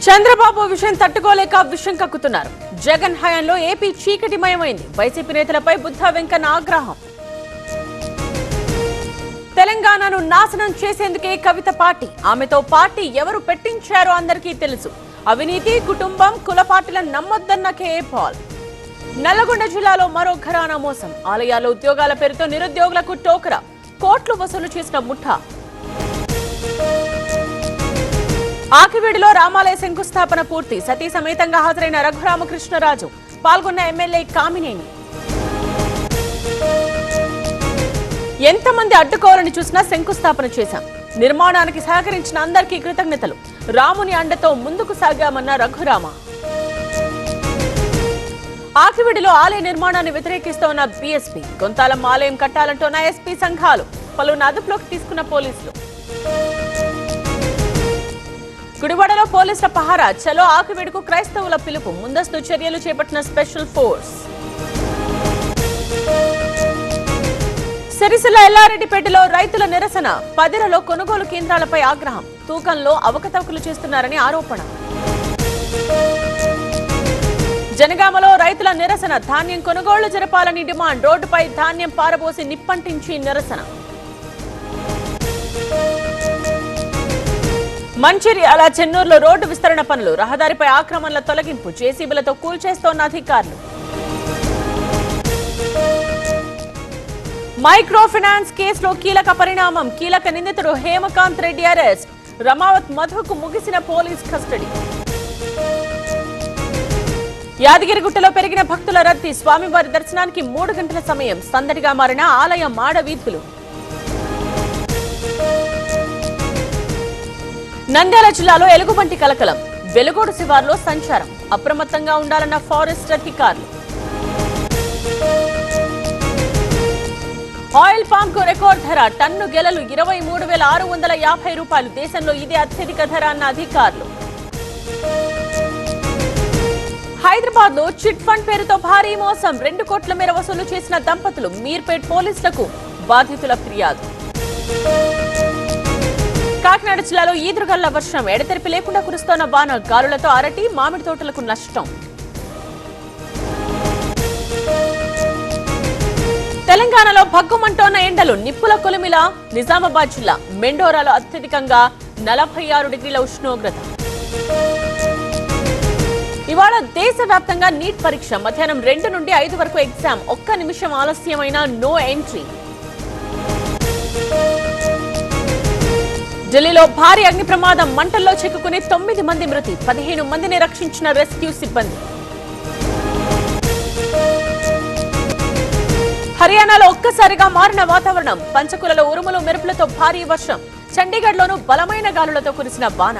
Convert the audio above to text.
చంద్రబాబు విషయం తట్టుకోలేక విషం కక్కుతున్నారు. జగన్ హయాంలో ఏపీ చీకటిమయమైంది. వైసీపీ నేతలపై బుద్ధా వెంకన్న ఆగ్రహం. తెలంగాణను నాశనం చేసేందుకే కవిత పార్టీ. ఆమెతో పార్టీ ఎవరు పెట్టించారో అందరికీ తెలుసు. అవినీతి, కుటుంబం, కుల పార్టీలను నమ్మొద్దన్న కేఏ పాల్. నల్లగొండ జిల్లాలో మరో ఘరానా మోసం. ఆలయాల్లో ఉద్యోగాల పేరుతో నిరుద్యోగులకు టోకరా. కోట్లు వసూలు చేసిన ముఠా. ఆకివీడిలో రామాలయ శంకుస్థాపన పూర్తి. సతీ సమేతంగా హాజరైన రఘురామకృష్ణరాజు. పాల్గొన్న ఎమ్మెల్యే కామినేని. ఎంతమంది అడ్డుకోవాలని చూసినా శంకుస్థాపన చేశాం. నిర్మాణానికి సహకరించిన అందరికీ కృతజ్ఞతలు. రాముని అండతో ముందుకు సాగామన్న రఘురామ. ఆకివీడిలో ఆలయ నిర్మాణాన్ని వ్యతిరేకిస్తోన్న బీఎస్పీ. గొంతాలం ఆలయం కట్టాలంటోన్న ఎస్పీ సంఘాలు. పలువురిని అదుపులోకి తీసుకున్న పోలీసులు. గుడివాడలో పోలీసుల పహారా. చలో ఆకివీడుకు క్రైస్తవుల పిలుపు. ముందస్తు చర్యలు చేపట్టిన స్పెషల్ ఫోర్స్. సిరిసిల్ల ఎల్లారెడ్డిపేటలో రైతుల నిరసన. పదిరలో కొనుగోలు కేంద్రాలపై ఆగ్రహం. తూకంలో అవకతవకలు చేస్తున్నారని ఆరోపణ. జనగామలో రైతుల నిరసన. ధాన్యం కొనుగోళ్లు జరపాలని డిమాండ్. రోడ్డుపై ధాన్యం పారబోసి నిప్పంటించి నిరసన. మంచిర్యాల చెన్నూరులో రోడ్డు విస్తరణ పనులు. రహదారిపై ఆక్రమణల తొలగింపు. జేసీబీలతో కూల్చేస్తోన్న అధికారులు. మైక్రో ఫైనాన్స్ కేసులో కీలక పరిణామం. కీలక నిందితుడు హేమకాంత్ రెడ్డి అరెస్ట్. రమావత్ మధుకు ముగిసిన పోలీస్ కస్టడీ. యాదగిరిగుట్టలో పెరిగిన భక్తుల రద్దీ. స్వామివారి దర్శనానికి 3 గంటల సమయం. సందడిగా మారిన ఆలయ మాడ వీధులు. నంద్యాల జిల్లాలో ఎలుగుబంటి కలకలం. వెలుగోడు శివార్లో సంచారం. అప్రమత్తంగా ఉండాలన్న ఫారెస్ట్ అధికారులు. ఆయిల్ పామ్ కు రికార్డ్ ధర. టన్ను గెలలు 23,650 రూపాయలు. దేశంలో ఇదే అత్యధిక ధర అన్న అధికారులు. హైదరాబాద్ లో చిట్ ఫండ్ పేరుతో భారీ మోసం. 2 కోట్ల మేర వసూలు చేసిన దంపతులు. మీర్పేట్ పోలీసులకు బాధితుల ఫిర్యాదు. కాకినాడ జిల్లాలో ఈదురుగాలుల వర్షం. ఎడతెరిపి లేకుండా కురుస్తోన్న వాన. గాలులతో అరటి, మామిడి తోటలకు నష్టం. తెలంగాణలో భగ్గుమంటోన్న ఎండలు. నిప్పుల కొలిమిల నిజామాబాద్ జిల్లా. మెండోరాలో అత్యధికంగా 46 డిగ్రీల ఉష్ణోగ్రత. ఇవాళ దేశవ్యాప్తంగా నీట్ పరీక్ష. మధ్యాహ్నం 2 నుండి 5 వరకు ఎగ్జామ్. 1 నిమిషం ఆలస్యమైన నో ఎంట్రీ. ఢిల్లీలో భారీ అగ్ని ప్రమాదం. మంటల్లో చిక్కుకుని 9 మంది మృతి. 15 మందిని రక్షించిన రెస్క్యూ సిబ్బంది. హర్యానాలో ఒక్కసారిగా మారిన వాతావరణం. పంచకులలో ఉరుములు మెరుపులతో భారీ వర్షం. చండీగఢ్లోనూ బలమైన గాలులతో కురిసిన వాన.